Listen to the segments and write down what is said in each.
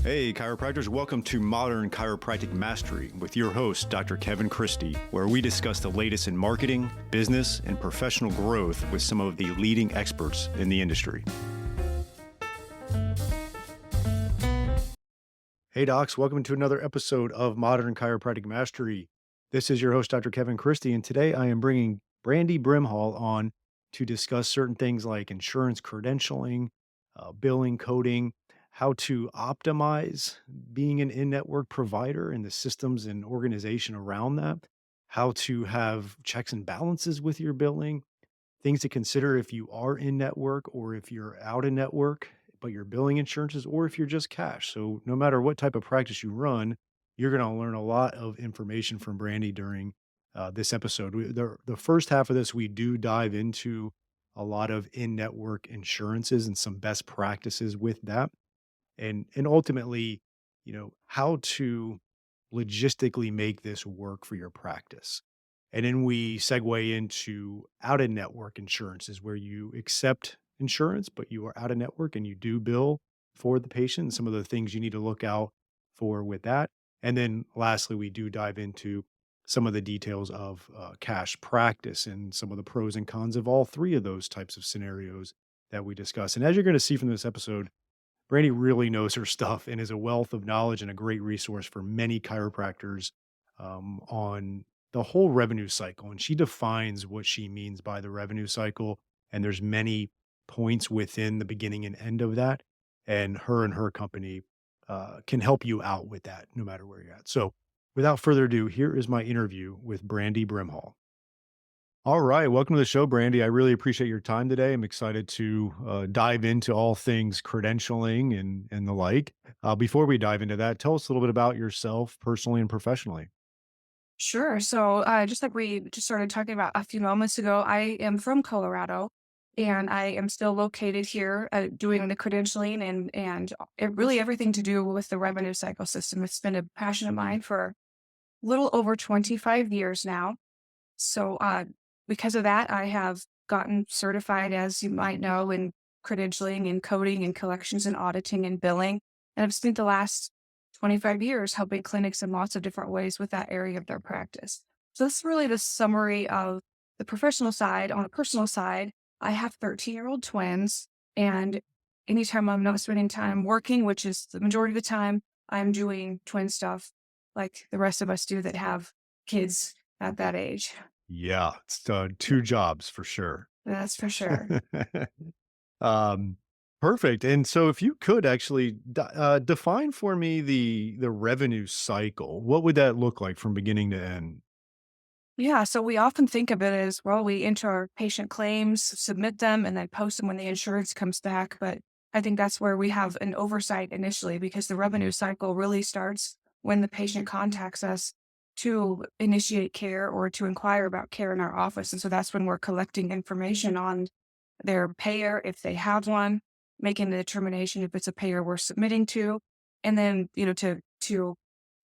Hey, chiropractors, welcome to Modern Chiropractic Mastery with your host, Dr. Kevin Christie, where we discuss the latest in marketing, business, and professional growth with some of the leading experts in the industry. Hey, docs, welcome to another episode of Modern Chiropractic Mastery. This is your host, Dr. Kevin Christie, and today I am bringing Brandy Brimhall on to discuss certain things like insurance credentialing, billing, coding, how to optimize being an in-network provider and the systems and organization around that, how to have checks and balances with your billing, things to consider if you are in network or if you're out in network, but you're billing insurances, or if you're just cash. So no matter what type of practice you run, you're going to learn a lot of information from Brandy during this episode. The first half of this, we do dive into a lot of in-network insurances and some best practices with that, and ultimately, how to logistically make this work for your practice. And then we segue into out of network insurances where you accept insurance, but you are out of network and you do bill for the patient and some of the things you need to look out for with that. And then lastly, we do dive into some of the details of cash practice and some of the pros and cons of all three of those types of scenarios that we discuss. And as you're going to see from this episode, Brandy really knows her stuff and is a wealth of knowledge and a great resource for many chiropractors on the whole revenue cycle. And she defines what she means by the revenue cycle. And there's many points within the beginning and end of that. And her company can help you out with that no matter where you're at. So without further ado, here is my interview with Brandy Brimhall. All right. Welcome to the show, Brandy. I really appreciate your time today. I'm excited to dive into all things credentialing and the like. Before we dive into that, tell us a little bit about yourself personally and professionally. Sure. So, just like we just started talking about a few moments ago, I am from Colorado, and I am still located here, doing the credentialing and really everything to do with the revenue cycle system. It's been a passion of mine for a little over 25 years now. So, because of that, I have gotten certified, as you might know, in credentialing and coding and collections and auditing and billing. And I've spent the last 25 years helping clinics in lots of different ways with that area of their practice. So, this is really the summary of the professional side. On a personal side, I have 13-year-old twins. And anytime I'm not spending time working, which is the majority of the time, I'm doing twin stuff like the rest of us do that have kids at that age. Yeah, it's two jobs for sure. That's for sure. um, Perfect. And so, if you could actually define for me the revenue cycle, what would that look like from beginning to end? Yeah, so we often think of it as, well, we enter our patient claims, submit them, and then post them when the insurance comes back. But I think that's where we have an oversight initially because the revenue cycle really starts when the patient contacts us to initiate care or to inquire about care in our office. And so that's when we're collecting information on their payer, if they have one, making the determination if it's a payer we're submitting to, and then, to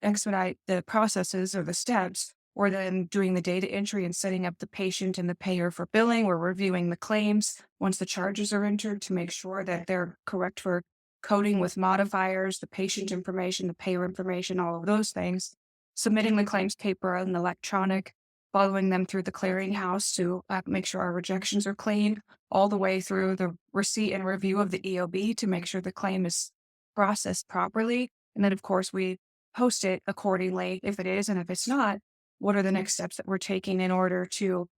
expedite the processes or the steps, or then doing the data entry and setting up the patient and the payer for billing. We're reviewing the claims once the charges are entered to make sure that they're correct for coding with modifiers, the patient information, the payer information, all of those things. Submitting the claims paper and electronic, following them through the clearinghouse to make sure our rejections are clean, all the way through the receipt and review of the EOB to make sure the claim is processed properly. And then, of course, we post it accordingly if it is, and if it's not, what are the next steps that we're taking in order to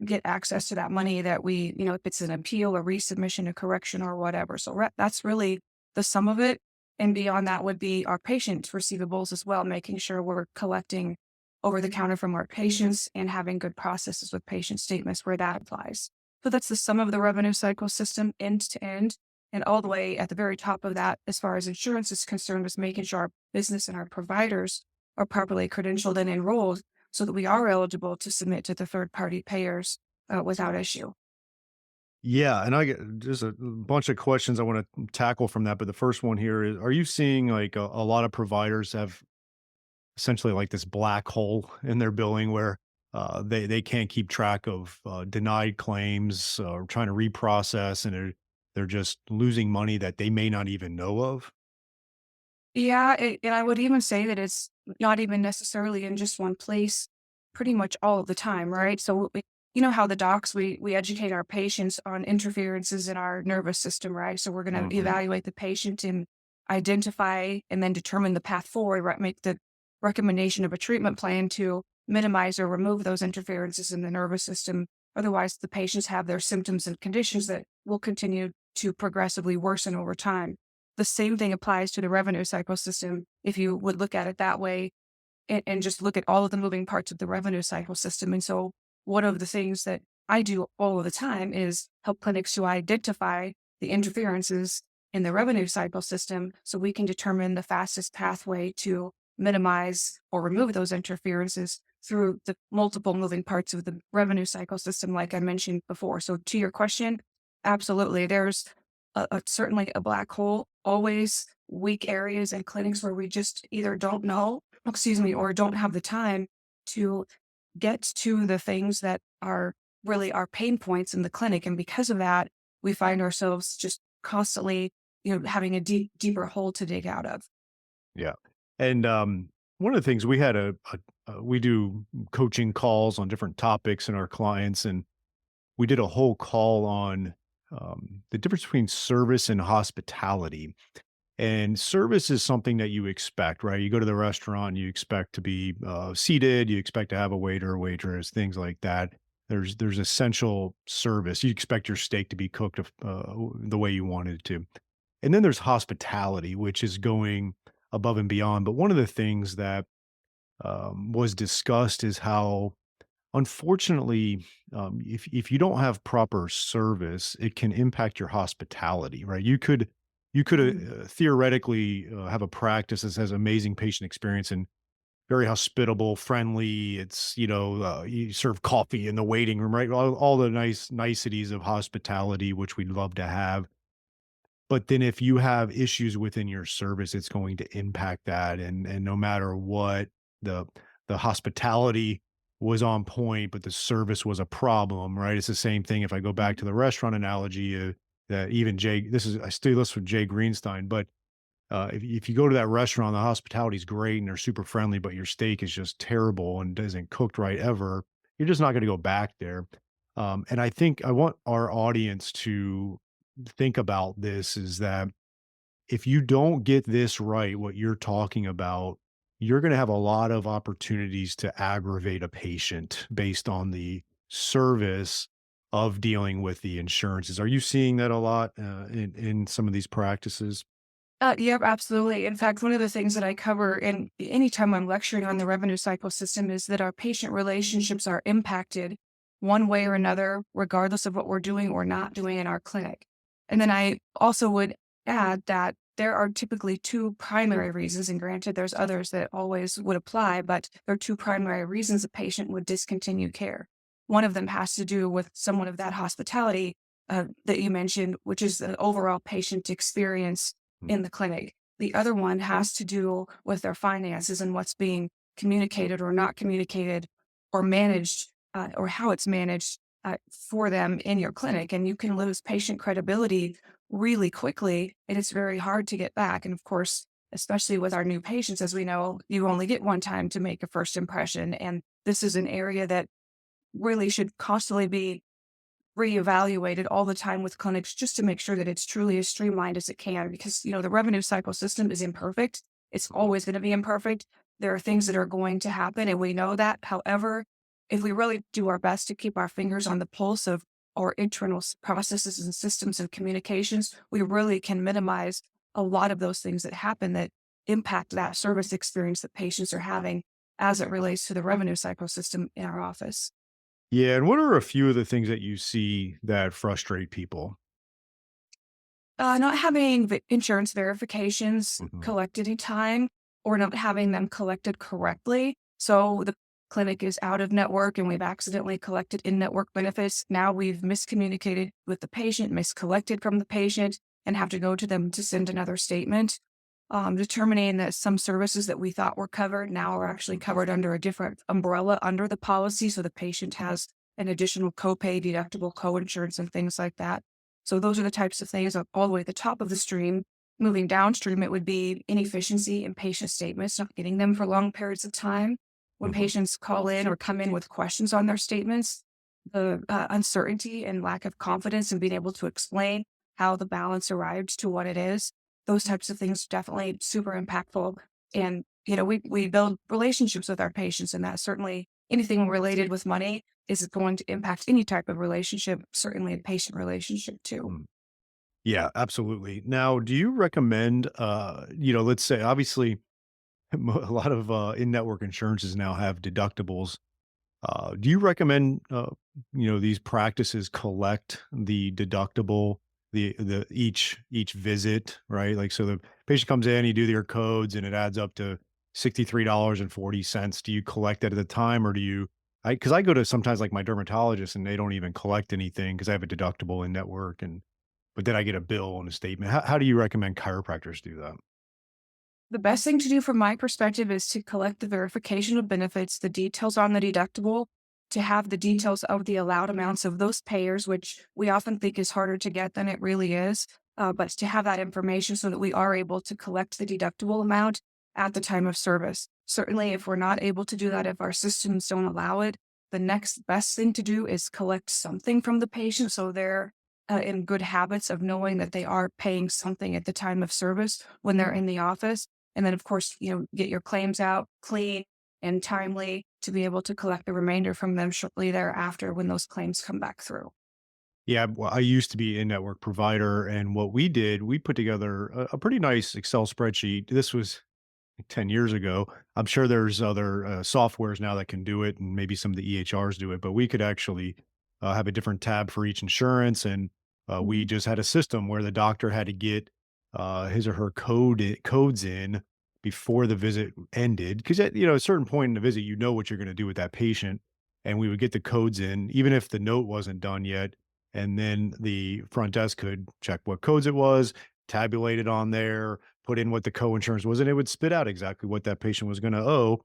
get access to that money that we, if it's an appeal, a resubmission, a correction, or whatever. So that's really the sum of it. And beyond that would be our patient receivables as well, making sure we're collecting over the counter from our patients and having good processes with patient statements where that applies. So that's the sum of the revenue cycle system end to end. And all the way at the very top of that, as far as insurance is concerned, is making sure our business and our providers are properly credentialed and enrolled so that we are eligible to submit to the third party payers without issue. Yeah, and I get just a bunch of questions I want to tackle from that. But the first one here is: are you seeing like a lot of providers have essentially like this black hole in their billing where they can't keep track of denied claims or trying to reprocess, and they're just losing money that they may not even know of? Yeah, and I would even say that it's not even necessarily in just one place pretty much all of the time, right? So, you know how the docs, we educate our patients on interferences in our nervous system, right? So we're going to Mhm. evaluate the patient and identify and then determine the path forward, right? Make the recommendation of a treatment plan to minimize or remove those interferences in the nervous system. Otherwise, the patients have their symptoms and conditions that will continue to progressively worsen over time. The same thing applies to the revenue cycle system if you would look at it that way and just look at all of the moving parts of the revenue cycle system. And so, one of the things that I do all of the time is help clinics to identify the interferences in the revenue cycle system so we can determine the fastest pathway to minimize or remove those interferences through the multiple moving parts of the revenue cycle system, like I mentioned before. So, to your question, absolutely. There's certainly a black hole, always weak areas in clinics where we just either don't know, excuse me, or don't have the time to get to the things that are really our pain points in the clinic. And because of that, we find ourselves just constantly, having a deeper hole to dig out of. Yeah. And one of the things we had we do coaching calls on different topics in our clients, and we did a whole call on the difference between service and hospitality. And service is something that you expect, right? You go to the restaurant, you expect to be seated, you expect to have a waiter or waitress, things like that. There's essential service. You expect your steak to be cooked the way you wanted it to. And then there's hospitality, which is going above and beyond. But one of the things that was discussed is how, unfortunately, if you don't have proper service, it can impact your hospitality, right? You could theoretically have a practice that has amazing patient experience and very hospitable, friendly. It's you serve coffee in the waiting room, right? All the nice niceties of hospitality, which we'd love to have. But then if you have issues within your service, it's going to impact that, and no matter what, the the hospitality was on point, but the service was a problem, right? It's the same thing if I go back to the restaurant analogy, that even Jay this is I steal this from Jay Greenstein, but, if you go to that restaurant, the hospitality is great and they're super friendly, but your steak is just terrible and isn't cooked right ever, you're just not gonna go back there. And I think I want our audience to think about this is that if you don't get this right, what you're talking about, you're going to have a lot of opportunities to aggravate a patient based on the service of dealing with the insurances. Are you seeing that a lot in some of these practices? Yep, absolutely. In fact, one of the things that I cover in anytime I'm lecturing on the revenue cycle system is that our patient relationships are impacted one way or another, regardless of what we're doing or not doing in our clinic. And then I also would add that there are typically two primary reasons, and granted, there's others that always would apply, but there are two primary reasons a patient would discontinue care. One of them has to do with someone of that hospitality that you mentioned, which is the overall patient experience Mm. in the clinic. The other one has to do with their finances and what's being communicated or not communicated or managed or how it's managed for them in your clinic. And you can lose patient credibility really quickly, and it's very hard to get back. And of course, especially with our new patients, as we know, you only get one time to make a first impression. And this is an area that really should constantly be reevaluated all the time with clinics just to make sure that it's truly as streamlined as it can because the revenue cycle system is imperfect. It's always going to be imperfect. There are things that are going to happen and we know that. However, if we really do our best to keep our fingers on the pulse of our internal processes and systems and communications, we really can minimize a lot of those things that happen that impact that service experience that patients are having as it relates to the revenue cycle system in our office. Yeah. And what are a few of the things that you see that frustrate people? Not having insurance verifications Mhm. collected in time or not having them collected correctly. So the clinic is out of network and we've accidentally collected in network benefits. Now we've miscommunicated with the patient, miscollected from the patient, and have to go to them to send another statement. Determining that some services that we thought were covered now are actually covered under a different umbrella under the policy. So the patient has an additional copay, deductible, co-insurance, and things like that. So those are the types of things all the way at the top of the stream. Moving downstream, it would be inefficiency in patient statements, not getting them for long periods of time. When Mhm. patients call in or come in with questions on their statements, the uncertainty and lack of confidence in being able to explain how the balance arrived to what it is, those types of things definitely super impactful. And, we build relationships with our patients, and that certainly anything related with money is going to impact any type of relationship, certainly a patient relationship too. Mm. Yeah, absolutely. Now, do you recommend, let's say obviously a lot of in-network insurances now have deductibles. Do you recommend, these practices collect the deductible, the each visit, right? Like, so the patient comes in, you do their codes, and it adds up to $63.40. Do you collect it at the time, or do you? Because I go to sometimes like my dermatologist, and they don't even collect anything because I have a deductible in network, and but then I get a bill and a statement. How do you recommend chiropractors do that? The best thing to do from my perspective is to collect the verification of benefits, the details on the deductible, to have the details of the allowed amounts of those payers, which we often think is harder to get than it really is. But to have that information so that we are able to collect the deductible amount at the time of service. Certainly, if we're not able to do that, if our systems don't allow it, the next best thing to do is collect something from the patient so they're in good habits of knowing that they are paying something at the time of service when they're in the office. And then, of course, get your claims out clean and timely to be able to collect the remainder from them shortly thereafter when those claims come back through. Yeah, well, I used to be a network provider, and what we did, we put together a pretty nice Excel spreadsheet. This was 10 years ago. I'm sure there's other softwares now that can do it, and maybe some of the EHRs do it, but we could actually have a different tab for each insurance. And we Mhm. just had a system where the doctor had to get his or her codes in before the visit ended. Because at a certain point in the visit, you know what you're going to do with that patient, and we would get the codes in, even if the note wasn't done yet. And then the front desk could check what codes it was, tabulate it on there, put in what the co-insurance was, and it would spit out exactly what that patient was gonna owe,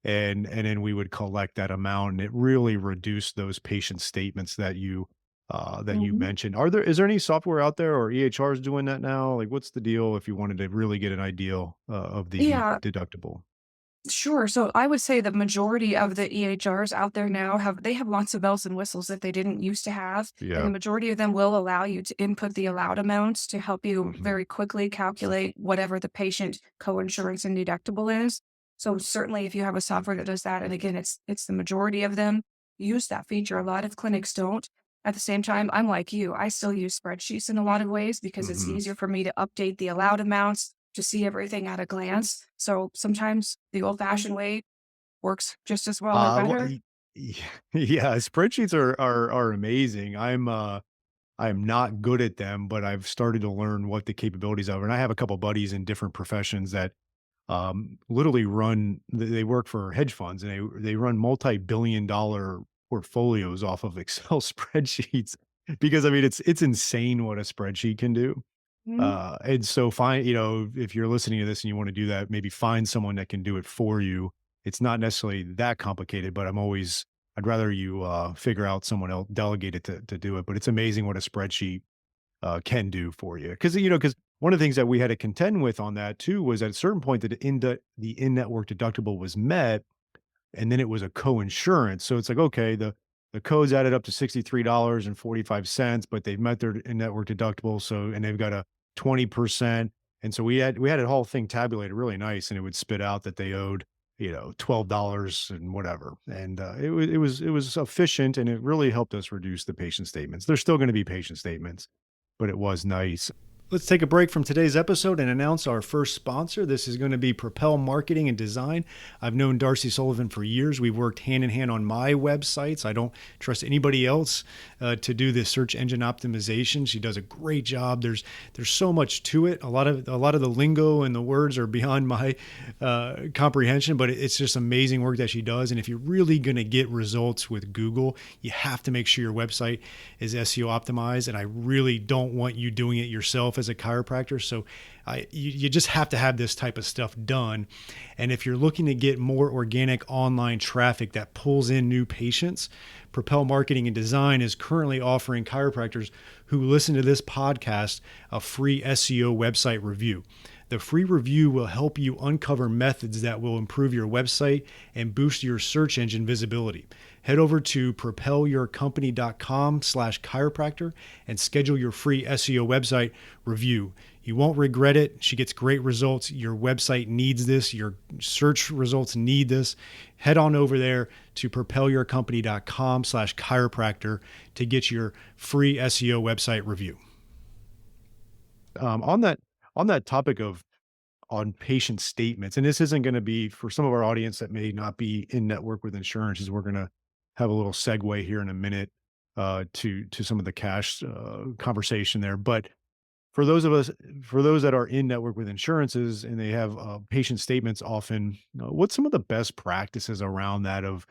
and then we would collect that amount, and it really reduced those patient statements that you Mhm. mentioned. Is there any software out there or EHRs doing that now? Like, what's the deal if you wanted to really get an idea, of the Yeah, deductible? sure. So I would say the majority of the EHRs out there now have lots of bells and whistles that they didn't used to have. And the Yeah. majority of them will allow you to input the allowed amounts to help you Mhm. very quickly calculate whatever the patient coinsurance and deductible is. So certainly if you have a software that does that, and again, it's the majority of them use that feature. A lot of clinics don't. At the same time, I'm like you. I still use spreadsheets in a lot of ways because it's Mhm. easier for me to update the allowed amounts to see everything at a glance. So sometimes the old fashioned way works just as well or Well, better. yeah, spreadsheets are amazing. I'm not good at them, but I've started to learn what the capabilities of, and I have a couple buddies in different professions that literally they work for hedge funds, and they run multi-billion dollar portfolios off of Excel spreadsheets because I mean it's insane what a spreadsheet can do. Mhm. And so find, if you're listening to this and you want to do that, maybe find someone that can do it for you. It's not necessarily that complicated, but I'd rather you figure out someone else, delegate it to do it. But it's amazing what a spreadsheet can do for you. Because one of the things that we had to contend with on that too was at a certain point that the in-network deductible was met, and then it was a co-insurance. So it's like, okay, the codes added up to $63.45, but they've met their in-network deductible. So and they've got a 20%. And so we had a whole thing tabulated really nice, and it would spit out that they owed, $12 and whatever. And it was efficient, and it really helped us reduce the patient statements. There's still going to be patient statements, but it was nice. Let's take a break from today's episode and announce our first sponsor. This is going to be Propel Marketing and Design. I've known Darcy Sullivan for years. We've worked hand in hand on my websites. I don't trust anybody else to do this search engine optimization. She does a great job. There's so much to it. A lot of the lingo and the words are beyond my comprehension, but it's just amazing work that she does. And if you're really going to get results with Google, you have to make sure your website is SEO optimized. And I really don't want you doing it yourself as a chiropractor. So you just have to have this type of stuff done. And if you're looking to get more organic online traffic that pulls in new patients, Propel Marketing and Design is currently offering chiropractors who listen to this podcast a free SEO website review. The free review will help you uncover methods that will improve your website and boost your search engine visibility. Head over to propelyourcompany.com/chiropractor and schedule your free SEO website review. You won't regret it. She gets great results. Your website needs this. Your search results need this. Head on over there to propelyourcompany.com/chiropractor to get your free SEO website review. On that topic of on patient statements, and this isn't going to be for some of our audience that may not be in network with insurance, is we're going to have a little segue here in a minute to some of the cash conversation there. But for those that are in network with insurances and they have patient statements, often, what's some of the best practices around that of,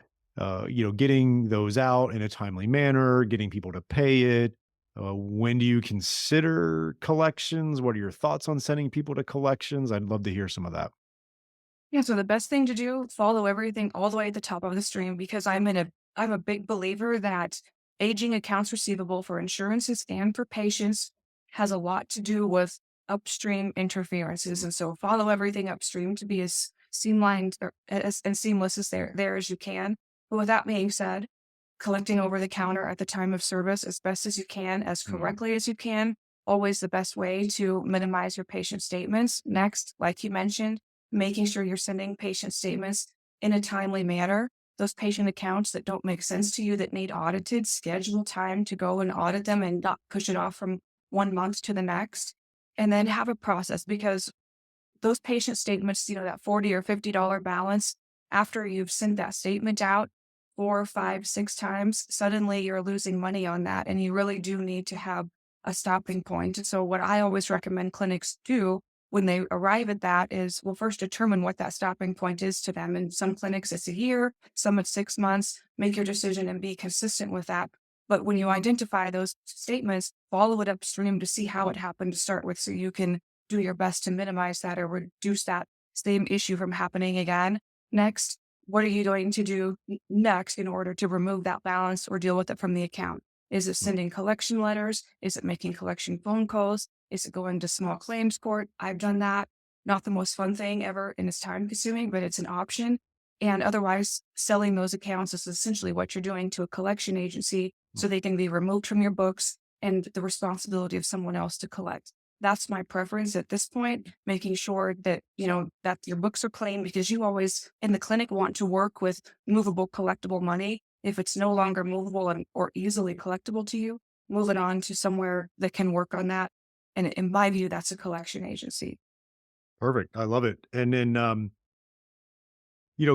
getting those out in a timely manner, getting people to pay it? When do you consider collections? What are your thoughts on sending people to collections? I'd love to hear some of that. Yeah, so the best thing to do, follow everything all the way at the top of the stream because I'm a big believer that aging accounts receivable for insurances and for patients has a lot to do with upstream interferences. And so follow everything upstream to be as streamlined or as and seamless as there as you can. But with that being said, collecting over the counter at the time of service as best as you can, as Mhm. correctly as you can, always the best way to minimize your patient statements. Next, like you mentioned, making sure you're sending patient statements in a timely manner. Those patient accounts that don't make sense to you that need audited, schedule time to go and audit them and not push it off from 1 month to the next. And then have a process because those patient statements, that 40 or $50 balance, after you've sent that statement out 4, 5, 6 times, suddenly you're losing money on that. And you really do need to have a stopping point. And so, what I always recommend clinics do when they arrive at that is, well, first determine what that stopping point is to them. In some clinics, it's a year, some it's 6 months. Make your decision and be consistent with that. But when you identify those statements, follow it upstream to see how it happened to start with so you can do your best to minimize that or reduce that same issue from happening again. Next, what are you going to do next in order to remove that balance or deal with it from the account? Is it Mm. sending collection letters? Is it making collection phone calls? Is it going to small claims court? I've done that. Not the most fun thing ever and it's time consuming, but it's an option. And otherwise, selling those accounts is essentially what you're doing to a collection agency so they can be removed from your books and the responsibility of someone else to collect. That's my preference at this point, making sure that, that your books are clean because you always in the clinic want to work with movable, collectible money. If it's no longer movable or easily collectible to you, move it on to somewhere that can work on that. And in my view, that's a collection agency. Perfect. I love it. And then,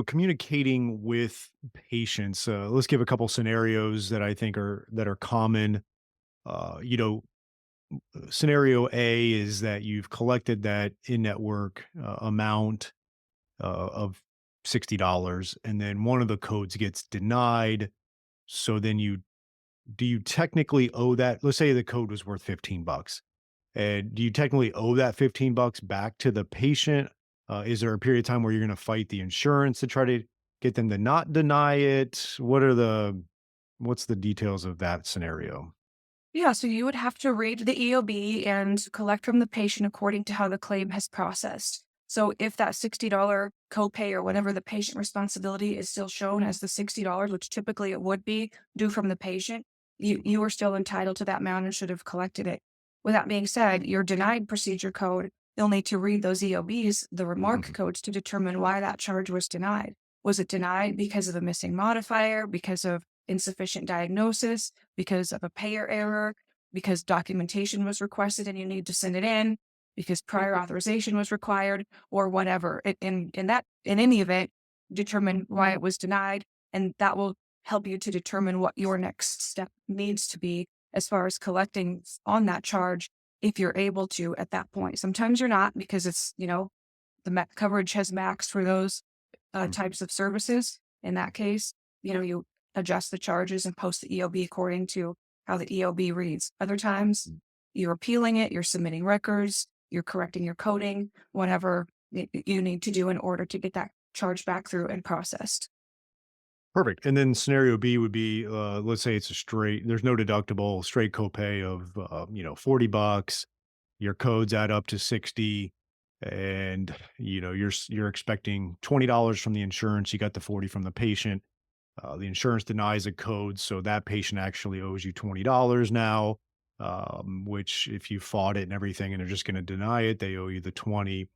communicating with patients. Let's give a couple scenarios that I think are common. Uh, you know, Scenario A is that you've collected that in-network amount of $60, and then one of the codes gets denied. So then do you technically owe that? Let's say the code was worth 15 bucks. And do you technically owe that 15 bucks back to the patient? Is there a period of time where you're going to fight the insurance to try to get them to not deny it? What's the details of that scenario? Yeah, so you would have to read the EOB and collect from the patient according to how the claim has processed. So if that $60 copay or whatever the patient responsibility is still shown as the $60, which typically it would be due from the patient, you are still entitled to that amount and should have collected it. With that being said, your denied procedure code, you'll need to read those EOBs, the remark Mhm. codes, to determine why that charge was denied. Was it denied because of a missing modifier, because of insufficient diagnosis, because of a payer error, because documentation was requested and you need to send it in, because prior authorization was required, or whatever. In any event, determine why it was denied, and that will help you to determine what your next step needs to be as far as collecting on that charge if you're able to at that point. Sometimes you're not because it's, coverage has maxed for those Mhm. types of services. In that case, you adjust the charges and post the EOB according to how the EOB reads. Other times, You're appealing it, you're submitting records, you're correcting your coding, whatever you need to do in order to get that charge back through and processed. Perfect. And then scenario B would be, let's say it's a straight, there's no deductible, straight copay of, $40. Your codes add up to 60 and, you're expecting $20 from the insurance. You got the 40 from the patient. The insurance denies a code. So that patient actually owes you $20 now, which if you fought it and everything and they're just going to deny it, they owe you the 20.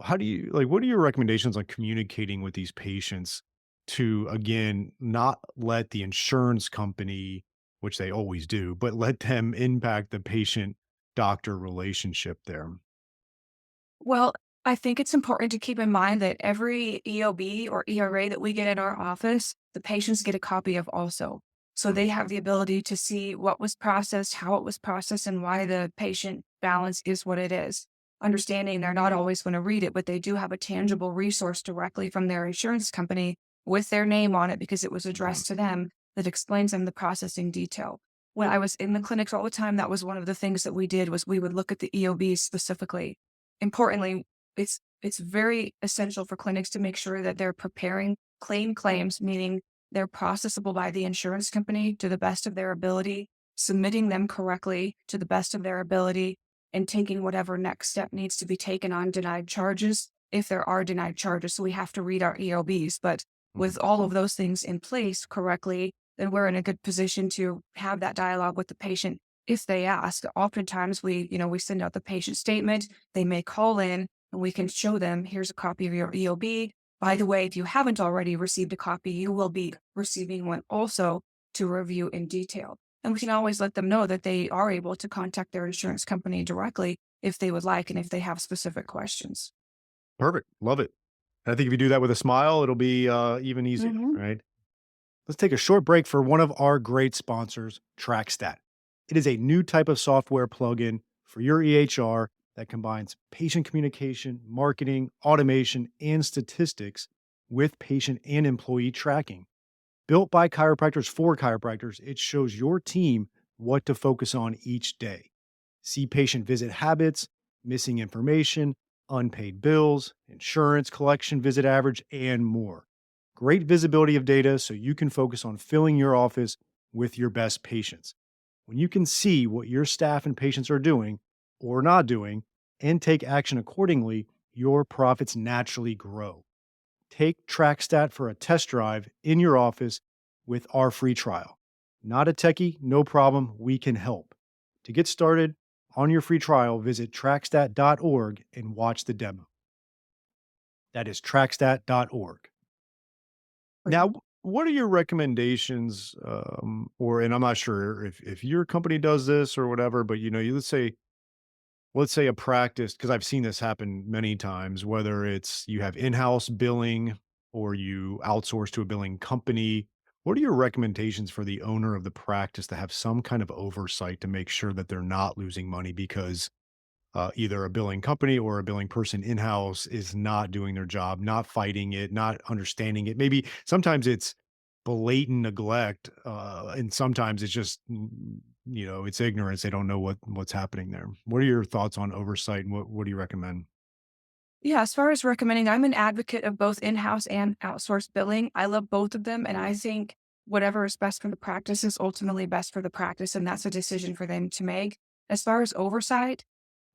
How do you like, what are your recommendations on communicating with these patients to, again, not let the insurance company, which they always do, but let them impact the patient doctor relationship there? Well, I think it's important to keep in mind that every EOB or ERA that we get in our office, the patients get a copy of also. So Mm, they have the ability to see what was processed, how it was processed, and why the patient balance is what it is. Understanding they're not always going to read it, but they do have a tangible resource directly from their insurance company with their name on it because it was mhm, addressed to them that explains them the processing detail. When I was in the clinics all the time, that was one of the things that we did was we would look at the EOBs specifically. Importantly, it's very essential for clinics to make sure that they're preparing claims, meaning they're processable by the insurance company to the best of their ability, submitting them correctly to the best of their ability, and taking whatever next step needs to be taken on denied charges if there are denied charges. So we have to read our EOBs. But mhm. with all of those things in place correctly, then we're in a good position to have that dialogue with the patient if they ask. Oftentimes we send out the patient statement, they may call in and we can show them, here's a copy of your EOB. By the way, if you haven't already received a copy, you will be receiving one also to review in detail. And we can always let them know that they are able to contact their insurance company directly if they would like and if they have specific questions. Perfect. Love it. And I think if you do that with a smile, it'll be even easier, Mhm. right? Let's take a short break for one of our great sponsors, TrackStat. It is a new type of software plugin for your EHR that combines patient communication, marketing, automation, and statistics with patient and employee tracking. Built by chiropractors for chiropractors, it shows your team what to focus on each day. See patient visit habits, missing information, unpaid bills, insurance collection visit average, and more. Great visibility of data so you can focus on filling your office with your best patients. When you can see what your staff and patients are doing or not doing and take action accordingly, your profits naturally grow. Take TrackStat for a test drive in your office with our free trial. Not a techie, no problem, we can help. To get started on your free trial, visit trackstat.org and watch the demo. That is trackstat.org. Now, what are your recommendations? And I'm not sure if your company does this or whatever, but let's say a practice, because I've seen this happen many times, whether it's you have in-house billing or you outsource to a billing company. What are your recommendations for the owner of the practice to have some kind of oversight to make sure that they're not losing money because either a billing company or a billing person in-house is not doing their job, not fighting it, not understanding it? Maybe sometimes it's blatant neglect, and sometimes it's just, it's ignorance. They don't know what's happening there. What are your thoughts on oversight, and what do you recommend? Yeah, as far as recommending, I'm an advocate of both in-house and outsourced billing. I love both of them, and I think whatever is best for the practice is ultimately best for the practice, and that's a decision for them to make. As far as oversight,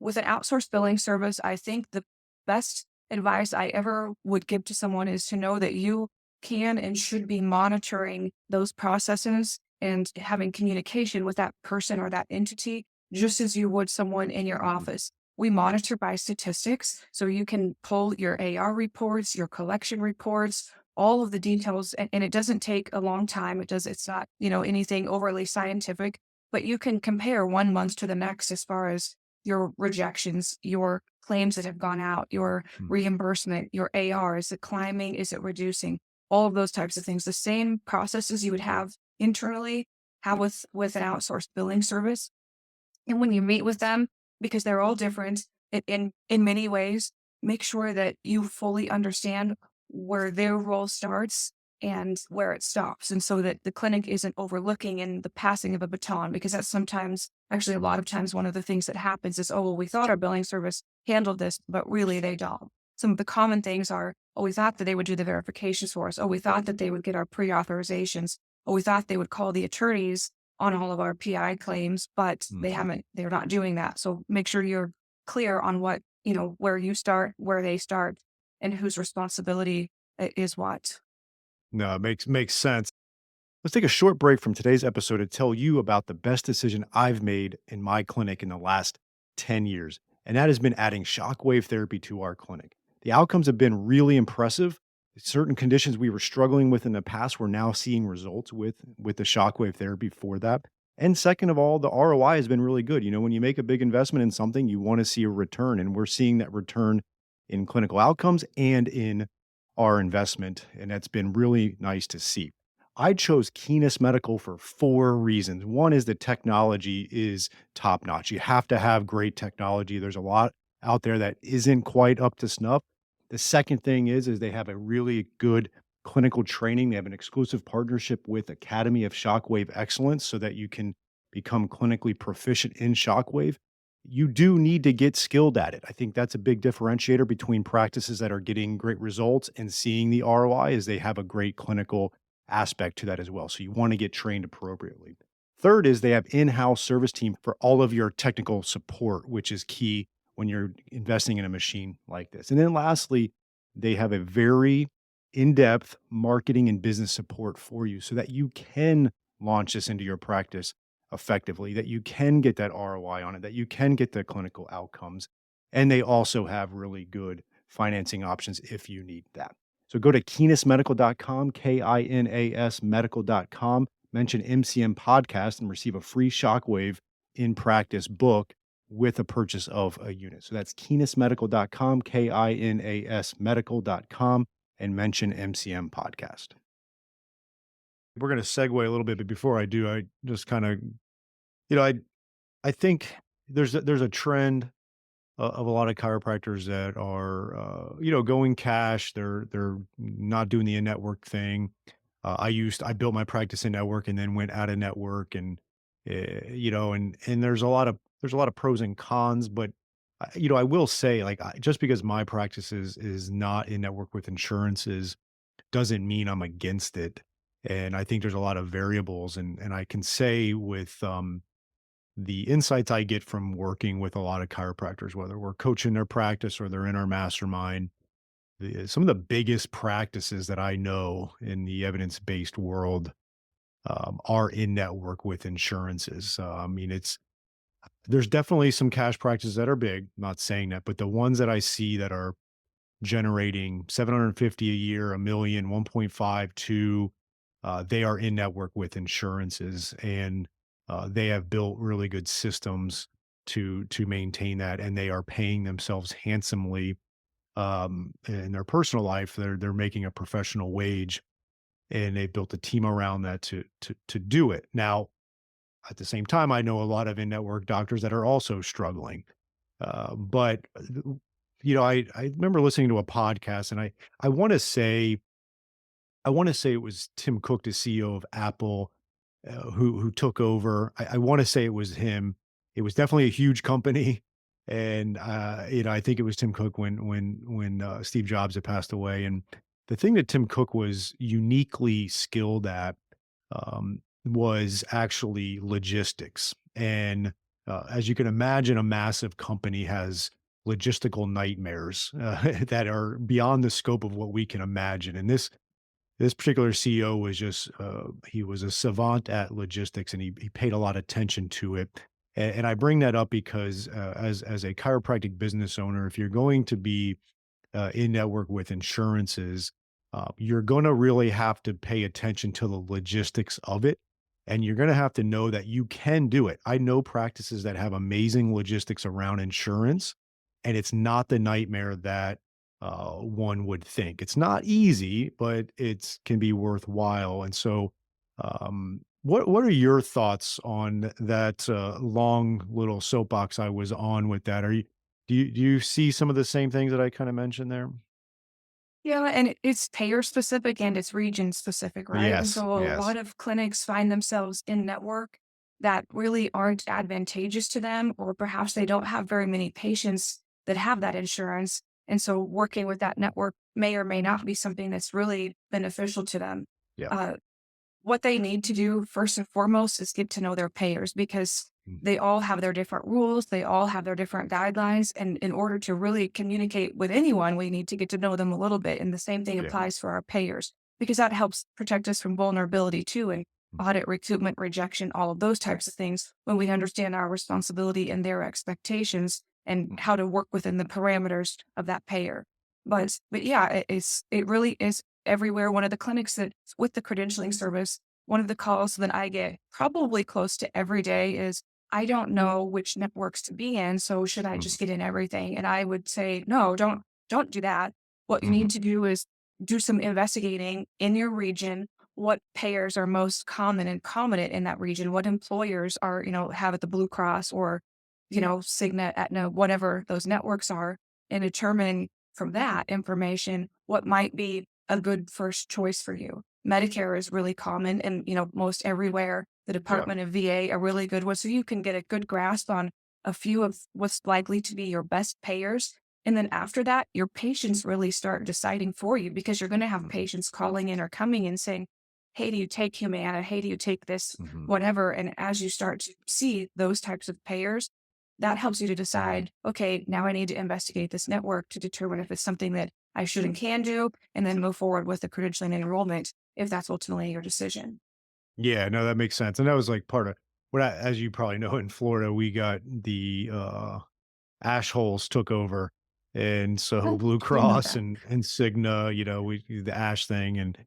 with an outsourced billing service, I think the best advice I ever would give to someone is to know that you can and should be monitoring those processes and having communication with that person or that entity just as you would someone in your Mhm. office. We monitor by statistics, so you can pull your AR reports, your collection reports, all of the details, and it doesn't take a long time. It's not, anything overly scientific, but you can compare 1 month to the next as far as your rejections, your claims that have gone out, your Mm. reimbursement, your AR. Is it climbing? Is it reducing? All of those types of things. The same processes you would have internally, have with an outsourced billing service. And when you meet with them, because they're all different in many ways, make sure that you fully understand where their role starts and where it stops. And so that the clinic isn't overlooking in the passing of a baton, because that's sometimes, actually, a lot of times, one of the things that happens is, oh, well, we thought our billing service handled this, but really they don't. Some of the common things are, oh, we thought that they would do the verifications for us. Oh, we thought that they would get our pre authorizations. Oh, we thought they would call the attorneys on all of our PI claims, but they Mhm. haven't, they're not doing that. So make sure you're clear on what, where you start, where they start, and whose responsibility is what. No, it makes sense. Let's take a short break from today's episode to tell you about the best decision I've made in my clinic in the last 10 years, and that has been adding shockwave therapy to our clinic. The outcomes have been really impressive. Certain conditions we were struggling with in the past, we're now seeing results with the shockwave therapy for that. And second of all, the ROI has been really good. You know, when you make a big investment in something, you want to see a return, and we're seeing that return in clinical outcomes and in our investment, and that's been really nice to see. I chose Keenest Medical for 4 reasons. One is the technology is top notch. You have to have great technology. There's a lot out there that isn't quite up to snuff. The second thing is they have a really good clinical training. They have an exclusive partnership with Academy of Shockwave Excellence so that you can become clinically proficient in shockwave. You do need to get skilled at it. I think that's a big differentiator between practices that are getting great results and seeing the ROI is they have a great clinical aspect to that as well. So you want to get trained appropriately. Third is they have in-house service team for all of your technical support, which is key when you're investing in a machine like this. And then lastly, they have a very in-depth marketing and business support for you so that you can launch this into your practice effectively, that you can get that ROI on it, that you can get the clinical outcomes. And they also have really good financing options if you need that. So go to kinasmedical.com, KINAS medical.com, mention MCM podcast and receive a free shockwave in practice book with a purchase of a unit. So that's kinasmedical.com, KINAS medical.com, and mention MCM podcast. We're going to segue a little bit, but before I do, I just kind of, you know, I think there's a trend of a lot of chiropractors that are, going cash. They're not doing the in-network thing. I built my practice in network and then went out of network, and and there's a lot of pros and cons. But I will say, like, just because my practice is not in network with insurances doesn't mean I'm against it. And I think there's a lot of variables, and I can say with the insights I get from working with a lot of chiropractors, whether we're coaching their practice or they're in our mastermind, some of the biggest practices that I know in the evidence-based world are in network with insurances. I mean, there's definitely some cash practices that are big. Not saying that, but the ones that I see that are generating 750 a year, a million, 1.5, 2. They are in network with insurances, and they have built really good systems to maintain that, and they are paying themselves handsomely in their personal life. They're making a professional wage, and they've built a team around that to do it. Now, at the same time, I know a lot of in network doctors that are also struggling. But I remember listening to a podcast, and I want to say it was Tim Cook, the CEO of Apple, who took over. I want to say it was him. It was definitely a huge company, and I think it was Tim Cook when Steve Jobs had passed away. And the thing that Tim Cook was uniquely skilled at was actually logistics. And as you can imagine, a massive company has logistical nightmares that are beyond the scope of what we can imagine. And this particular CEO was just he was a savant at logistics, and he paid a lot of attention to it. And I bring that up because as a chiropractic business owner, if you're going to be in network with insurances, you're going to really have to pay attention to the logistics of it. And you're going to have to know that you can do it. I know practices that have amazing logistics around insurance, and it's not the nightmare that one would think. It's not easy, but it can be worthwhile. And so, what are your thoughts on that long little soapbox I was on with that? Do you see some of the same things that I kind of mentioned there? Yeah, and it's payer specific and it's region specific, right? And Yes, so a yes. lot of clinics find themselves in network that really aren't advantageous to them, or perhaps they don't have very many patients that have that insurance. And so working with that network may or may not be something that's really beneficial to them. Yeah. Uh, what they need to do first and foremost is get to know their payers because Mm, they all have their different rules, they all have their different guidelines. And in order to really communicate with anyone, we need to get to know them a little bit. And the same thing yeah. applies for our payers because that helps protect us from vulnerability too and Mm, audit, recoupment, rejection, all of those types of things when we understand our responsibility and their expectations and mhm, how to work within the parameters of that payer. But yeah, it really is everywhere. One of the clinics that's with the credentialing service, one of the calls that I get probably close to every day is, I don't know which networks to be in, so should I mhm, just get in everything? And I would say, no, don't do that. What you mhm, need to do is do some investigating in your region. What payers are most common and prominent in that region? What employers are, have at the Blue Cross or, Cigna, Aetna, whatever those networks are, and determine from that information what might be a good first choice for you. Medicare is really common and, most everywhere. The yeah. Department of VA, a really good one. So you can get a good grasp on a few of what's likely to be your best payers. And then after that, your patients really start deciding for you because you're going to have Mhm, patients calling in or coming in saying, hey, do you take Humana? Hey, do you take this? mhm. Whatever. And as you start to see those types of payers, that helps you to decide, okay, now I need to investigate this network to determine if it's something that I should and can do, and then move forward with the credentialing and enrollment if that's ultimately your decision. Yeah, no, that makes sense, and that was, like, part of what I as you probably know, in Florida, we got the, ash holes took over, and so Oh, Blue didn't know Cross that. and Cigna, we the ash thing, and,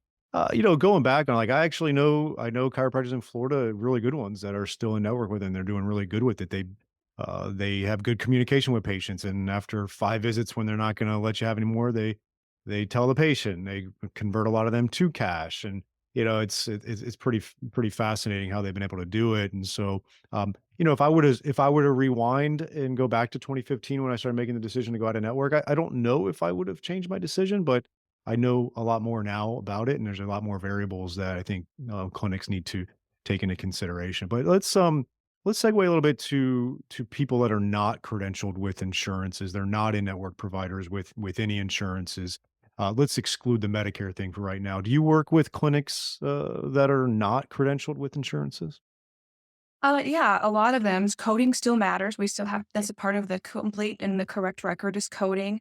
going back on, like, I know chiropractors in Florida, really good ones that are still in network with, and they're doing really good with it. They have good communication with patients, and after 5 visits, when they're not gonna let you have any more, they tell the patient. They convert a lot of them to cash, and, it's pretty fascinating how they've been able to do it, and so, if I were to rewind and go back to 2015 when I started making the decision to go out of network, I don't know if I would have changed my decision, but I know a lot more now about it, and there's a lot more variables that I think clinics need to take into consideration. But let's segue a little bit to people that are not credentialed with insurances. They're not in network providers with any insurances. Let's exclude the Medicare thing for right now. Do you work with clinics that are not credentialed with insurances? Yeah, a lot of them. Coding still matters. We still have that's a part of the complete and the correct record is coding,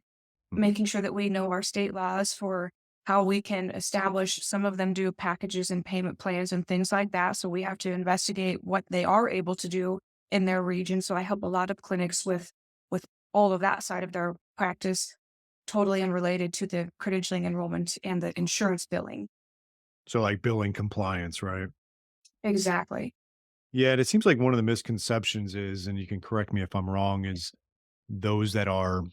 Mhm. making sure that we know our state laws for how we can establish. Some of them do packages and payment plans and things like that. So we have to investigate what they are able to do in their region. So I help a lot of clinics with all of that side of their practice, totally unrelated to the credentialing enrollment and the insurance billing. So like billing compliance, right? Exactly. Yeah, and it seems like one of the misconceptions is, and you can correct me if I'm wrong, is those that are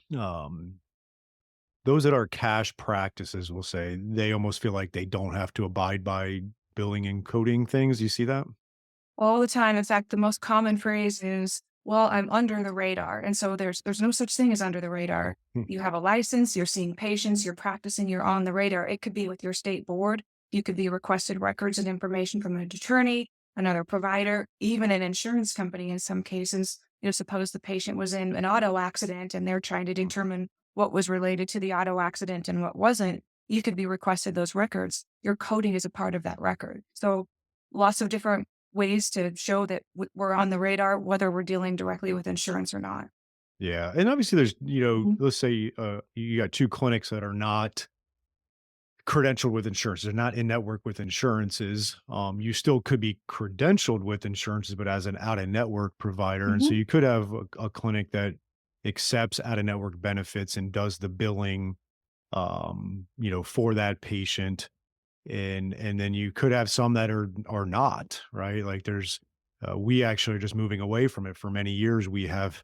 those that are cash practices will say they almost feel like they don't have to abide by billing and coding things. You see that? All the time. In fact, the most common phrase is, "Well, I'm under the radar." And so there's no such thing as under the radar. Hmm. You have a license, you're seeing patients, you're practicing, you're on the radar. It could be with your state board. You could be requested records and information from an attorney, another provider, even an insurance company in some cases. Suppose the patient was in an auto accident and they're trying to determine what was related to the auto accident and what wasn't. You could be requested those records. Your coding is a part of that record. So lots of different ways to show that we're on the radar, whether we're dealing directly with insurance or not. Yeah, and obviously there's Mhm, let's say you got two clinics that are not credentialed with insurance. They're not in network with insurances. You still could be credentialed with insurances, but as an out of network provider. And mhm, so you could have a clinic that accepts out of network benefits and does the billing, for that patient. And then you could have some that are not, right? Like we actually are just moving away from it. For many years, we have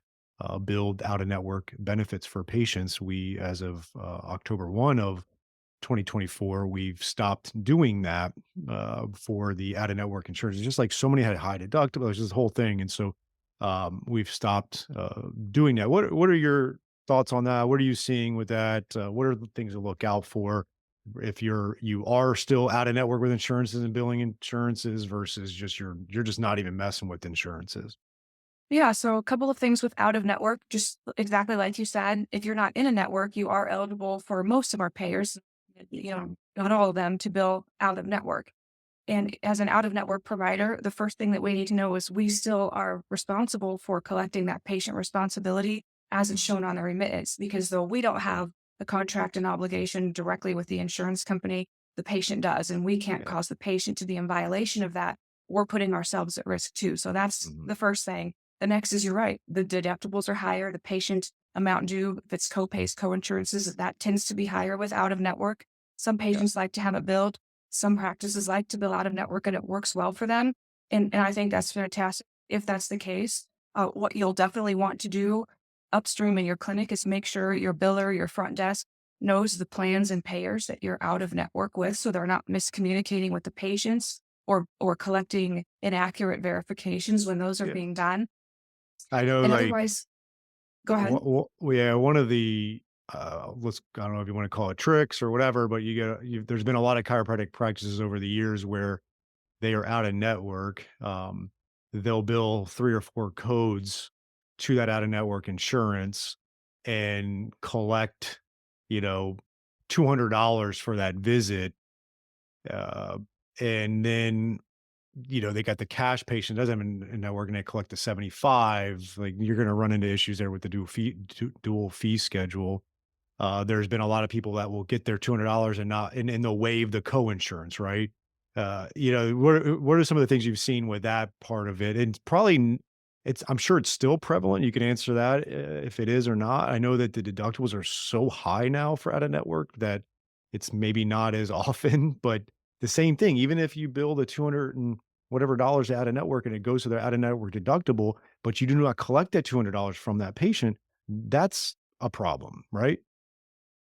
billed out of network benefits for patients. We, as of October 1 of 2024, we've stopped doing that for the out of network insurance. It's just like so many had high deductibles, this whole thing, and so we've stopped doing that. What are your thoughts on that? What are you seeing with that? What are the things to look out for if you are still out of network with insurances and billing insurances versus just you're just not even messing with insurances? Yeah, so a couple of things with out of network, just exactly like you said, if you're not in a network, you are eligible for most of our payers, not all of them, to bill out of network. And as an out of network provider, the first thing that we need to know is we still are responsible for collecting that patient responsibility as it's shown on the remittance. Because though we don't have the contract and obligation directly with the insurance company, the patient does. And we can't Yeah. cause the patient to be in violation of that. We're putting ourselves at risk too. So that's Mhm. the first thing. The next is you're right. The deductibles are higher. The patient amount due, if it's co-pays, co-insurances, that tends to be higher with out of network. Some Yeah. patients like to have it billed. Some practices like to bill out of network and it works well for them. And I think that's fantastic. If that's the case, what you'll definitely want to do upstream in your clinic is make sure your biller, your front desk knows the plans and payers that you're out of network with so they're not miscommunicating with the patients or collecting inaccurate verifications when those are Yeah. being done. I know And like otherwise, go ahead. yeah, one of the I don't know if you want to call it tricks or whatever, but there's been a lot of chiropractic practices over the years where they are out of network. They'll bill 3 or 4 codes to that out of network insurance and collect, you know, $200 for that visit. Uh, and then, they got the cash patient doesn't have a network and they collect the 75. Like you're going to run into issues there with the dual fee schedule. There's been a lot of people that will get their $200 and not and they'll waive the co-insurance, right? What are some of the things you've seen with that part of it? And I'm sure it's still prevalent. You can answer that if it is or not. I know that the deductibles are so high now for out of network that it's maybe not as often, but the same thing, even if you bill the 200 and whatever dollars out of network and it goes to their out of network deductible, but you do not collect that $200 from that patient, that's a problem, right?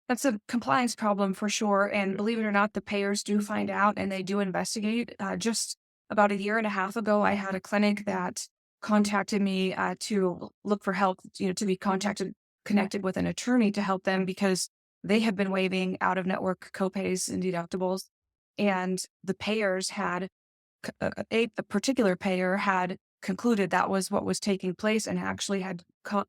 That's a compliance problem for sure. And Yeah. believe it or not, the payers do find out and they do investigate. Just about a year and a half ago, I had a clinic that contacted me to look for help, to be connected with an attorney to help them because they had been waiving out of network copays and deductibles. And the payers had a particular payer had concluded that was what was taking place and actually had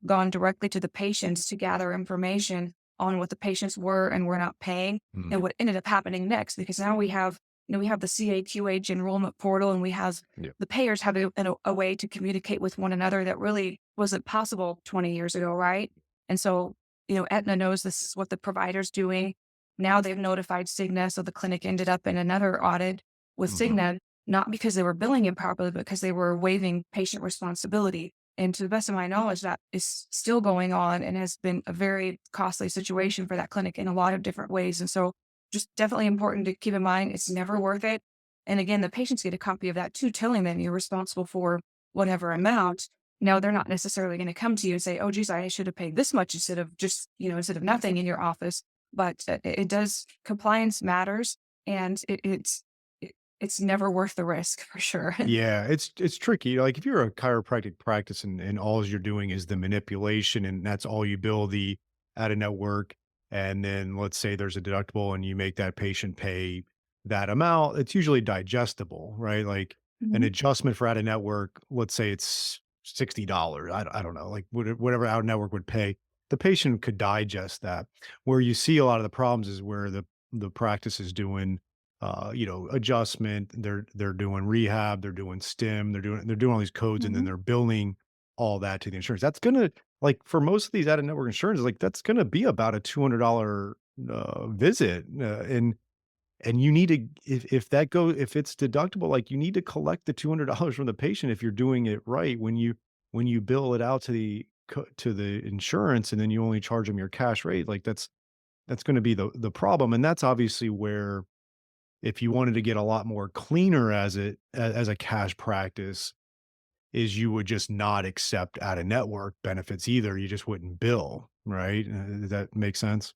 gone directly to the patients to gather information on what the patients were and were not paying Mm, and what ended up happening next because now we have the CAQH enrollment portal and we have yeah. the payers have a way to communicate with one another that really wasn't possible 20 years ago, right? And so, Aetna knows this is what the provider's doing. Now they've notified Cigna, so the clinic ended up in another audit with Mhm. Cigna, not because they were billing improperly, but because they were waiving patient responsibility. And to the best of my knowledge, that is still going on and has been a very costly situation for that clinic in a lot of different ways. And so, just definitely important to keep in mind it's never worth it. And again, the patients get a copy of that too, telling them you're responsible for whatever amount. Now, they're not necessarily going to come to you and say, oh, geez, I should have paid this much instead of just, instead of nothing in your office. But it does, compliance matters. And it's never worth the risk for sure. Yeah, it's tricky. Like if you're a chiropractic practice and all you're doing is the manipulation and that's all you bill the out of network, and then let's say there's a deductible and you make that patient pay that amount, it's usually digestible, right? Like an Mhm, adjustment for out of network, let's say it's $60. I don't know, like whatever out of network would pay, the patient could digest that. Where you see a lot of the problems is where the practice is doing adjustment. They're doing rehab, they're doing stim, they're doing all these codes, and then mhm. they're billing all that to the insurance. That's gonna like for most of these out of network insurance, like that's gonna be about a $200 visit, and you need to if it's deductible, like you need to collect the $200 from the patient if you're doing it right when you bill it out to the insurance, and then you only charge them your cash rate. Like that's going to be the problem, and that's obviously where if you wanted to get a lot more cleaner as a cash practice, is you would just not accept out of network benefits either. You just wouldn't bill, right? Does that make sense?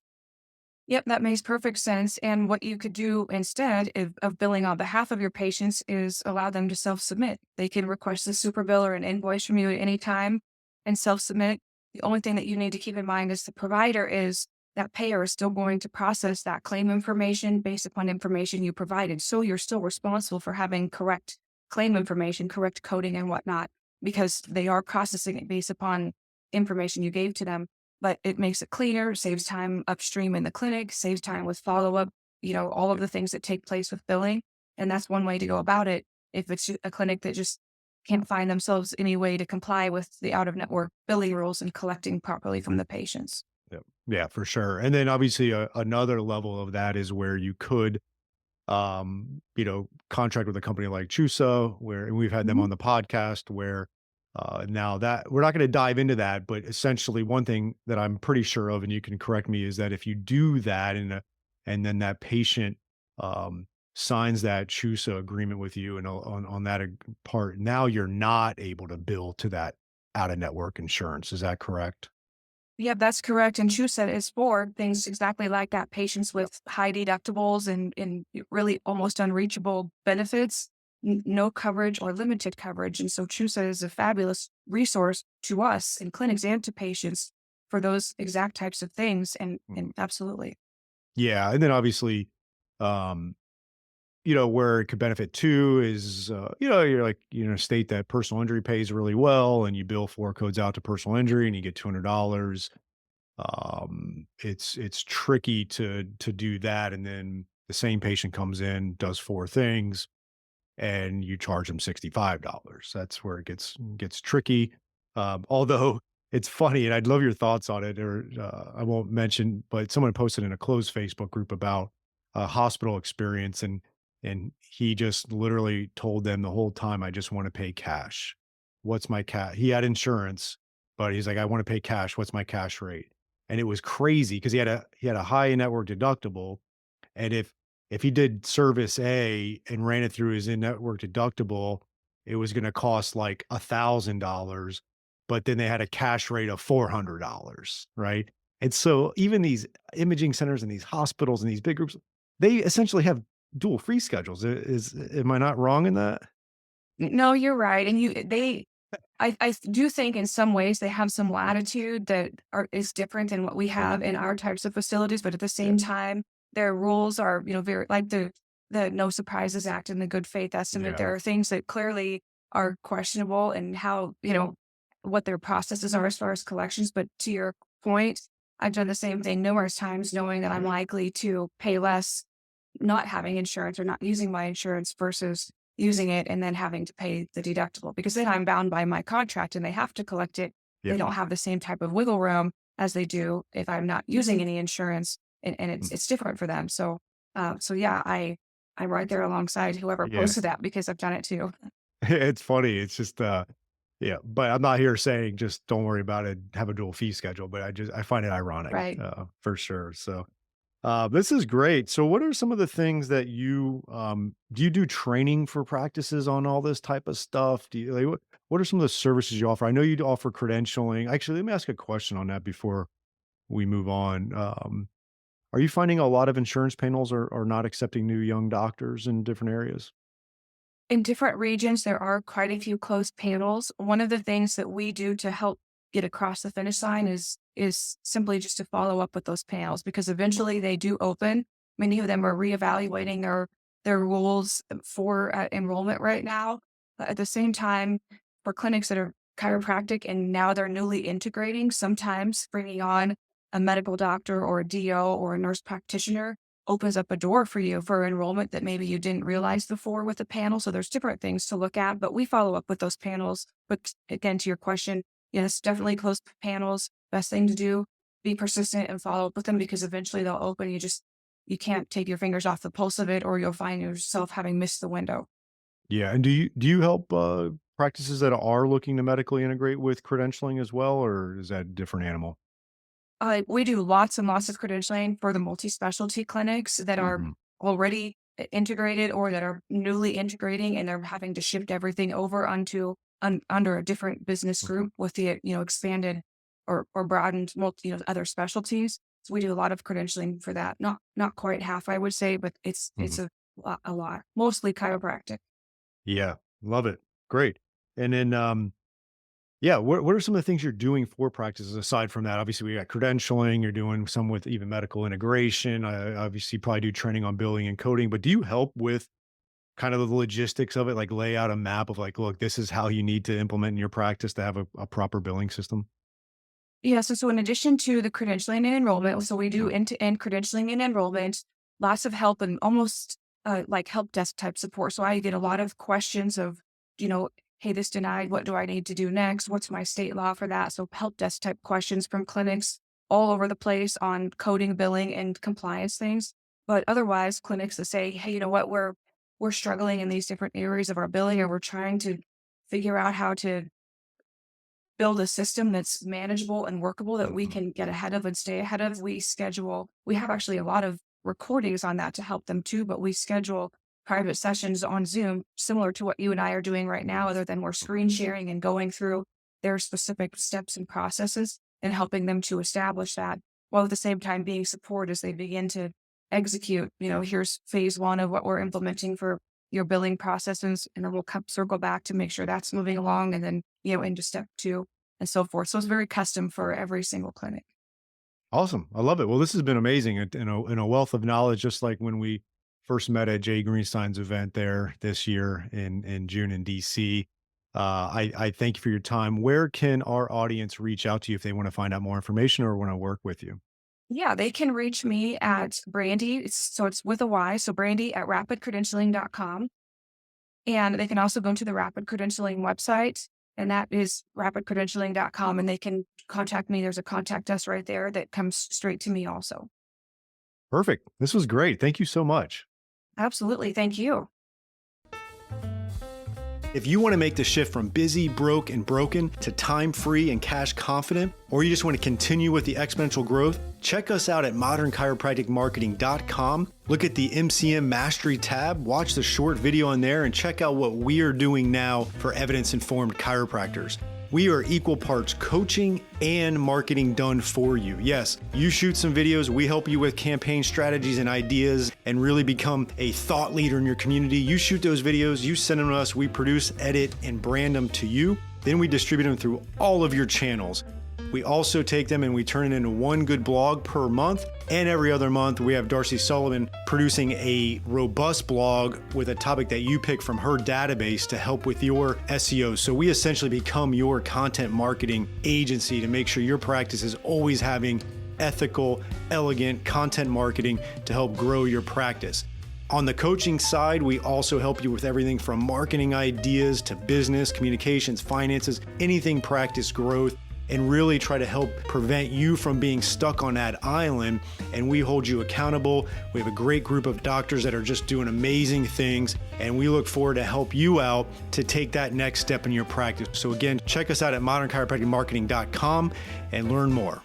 Yep, that makes perfect sense. And what you could do instead of billing on behalf of your patients is allow them to self submit. They can request a super bill or an invoice from you at any time and self submit. The only thing that you need to keep in mind as the provider is that payer is still going to process that claim information based upon information you provided. So you're still responsible for having correct claim information, correct coding and whatnot, because they are processing it based upon information you gave to them. But it makes it cleaner, saves time upstream in the clinic, saves time with follow up, all of the things that take place with billing. And that's one way to go about it. If it's a clinic that just can't find themselves any way to comply with the out of network billing rules and collecting properly from the patients. Yep. Yeah, for sure. And then obviously another level of that is where you could contract with a company like Chusa, where and we've had them Mhm. on the podcast where now that we're not going to dive into that, but essentially one thing that I'm pretty sure of, and you can correct me, is that if you do that and then that patient um, signs that Chusa agreement with you and on that part, now you're not able to bill to that out of network insurance. Is that correct? Yep, that's correct. And True said is for things exactly like that. Patients with high deductibles and really almost unreachable benefits, no coverage or limited coverage. And so Chusa is a fabulous resource to us in clinics and to patients for those exact types of things. And absolutely. Yeah, and then obviously, um, where it could benefit too is, you're like, state that personal injury pays really well, and you bill 4 codes out to personal injury, and you get $200. It's tricky to do that, and then the same patient comes in, does 4 things, and you charge them $65. That's where it gets tricky. Although it's funny, and I'd love your thoughts on it, or I won't mention, but someone posted in a closed Facebook group about a hospital experience, and he just literally told them the whole time, "I just want to pay cash. What's my cash?" He had insurance, but he's like, "I want to pay cash. What's my cash rate?" And it was crazy because he had a high network deductible, and if he did service A and ran it through his in-network deductible, it was gonna cost like $1,000, but then they had a cash rate of $400, right? And so even these imaging centers and these hospitals and these big groups, they essentially have dual fee schedules. Am I not wrong in that? No, you're right. And I do think in some ways they have some latitude that is different than what we have in our types of facilities, but at the Yeah. same time, their rules are, very like the No Surprises Act and the good faith estimate. Yeah. There are things that clearly are questionable and how, what their processes are as far as collections. But to your point, I've done the same thing numerous times, knowing that I'm likely to pay less not having insurance or not using my insurance versus using it and then having to pay the deductible because then I'm bound by my contract and they have to collect it. They Yep. don't have the same type of wiggle room as they do if I'm not using any insurance and Mm. it's different for them. So yeah, I'm right there alongside whoever Yeah. posted that because I've done it too. It's funny. It's just, yeah, but I'm not here saying just don't worry about it, have a dual fee schedule, but I find it ironic, Right. for sure. So, this is great. So what are some of the things that do you do training for practices on all this type of stuff? Do you like what are some of the services you offer? I know you offer credentialing. Actually, let me ask a question on that before we move on. Are you finding a lot of insurance panels are not accepting new young doctors in different areas? In different regions, there are quite a few closed panels. One of the things that we do to help get across the finish line is simply just to follow up with those panels because eventually they do open. Many of them are reevaluating their rules for enrollment right now. But at the same time, for clinics that are chiropractic and now they're newly integrating, sometimes bringing on a medical doctor or a DO or a nurse practitioner opens up a door for you for enrollment that maybe you didn't realize before with the panel. So there's different things to look at, but we follow up with those panels. But again, to your question, yes, definitely close panels. Best thing to do, be persistent and follow up with them because eventually they'll open. You can't take your fingers off the pulse of it or you'll find yourself having missed the window. Yeah, and do you help, practices that are looking to medically integrate with credentialing as well, or is that a different animal? We do lots and lots of credentialing for the multi-specialty clinics that are Mhm, already integrated or that are newly integrating and they're having to shift everything over under a different business mhm, group with the expanded or broadened other specialties. So we do a lot of credentialing for that. Not quite half, I would say, but it's mhm. a lot. Mostly chiropractic. Yeah, love it. Great. And then, Yeah, what are some of the things you're doing for practices aside from that? Obviously, we got credentialing, you're doing some with even medical integration. I obviously probably do training on billing and coding, but do you help with kind of the logistics of it, like lay out a map of like, look, this is how you need to implement in your practice to have a proper billing system? Yeah, so in addition to the credentialing and enrollment, so we do end-to-end credentialing and enrollment, lots of help and almost like help desk type support. So I get a lot of questions of, you know, hey, this denied, what do I need to do next? What's my state law for that? So help desk type questions from clinics all over the place on coding, billing, and compliance things. But otherwise, clinics that say, hey, you know what, we're struggling in these different areas of our billing, or we're trying to figure out how to build a system that's manageable and workable that we Mhm. can get ahead of and stay ahead of. We have actually a lot of recordings on that to help them too, but we schedule private sessions on Zoom, similar to what you and I are doing right now, other than we're screen sharing and going through their specific steps and processes and helping them to establish that, while at the same time being support as they begin to execute. Here's phase one of what we're implementing for your billing processes, and then we'll come circle back to make sure that's moving along, and then into step two and so forth. So it's very custom for every single clinic. Awesome. I love it. Well, this has been amazing and a wealth of knowledge, just like when we first met at Jay Greenstein's event there this year in June in DC. I thank you for your time. Where can our audience reach out to you if they want to find out more information or want to work with you? Yeah, they can reach me at Brandy. It's with a Y. So Brandy at rapidcredentialing.com. And they can also go to the Rapid Credentialing website, and that is rapidcredentialing.com. And they can contact me. There's a contact us right there that comes straight to me also. Perfect. This was great. Thank you so much. Absolutely. Thank you. If you want to make the shift from busy, broke, and broken to time free and cash confident, or you just want to continue with the exponential growth, check us out at modernchiropracticmarketing.com. Look at the MCM Mastery tab, watch the short video on there, and check out what we are doing now for evidence informed chiropractors. We are equal parts coaching and marketing done for you. Yes, you shoot some videos, we help you with campaign strategies and ideas and really become a thought leader in your community. You shoot those videos, you send them to us, we produce, edit, and brand them to you. Then we distribute them through all of your channels. We also take them and we turn it into one good blog per month. And every other month, we have Darcy Sullivan producing a robust blog with a topic that you pick from her database to help with your SEO. So we essentially become your content marketing agency to make sure your practice is always having ethical, elegant content marketing to help grow your practice. On the coaching side, we also help you with everything from marketing ideas to business, communications, finances, anything practice growth, and really try to help prevent you from being stuck on that island. And we hold you accountable. We have a great group of doctors that are just doing amazing things, and we look forward to help you out to take that next step in your practice. So again, check us out at modernchiropracticmarketing.com and learn more.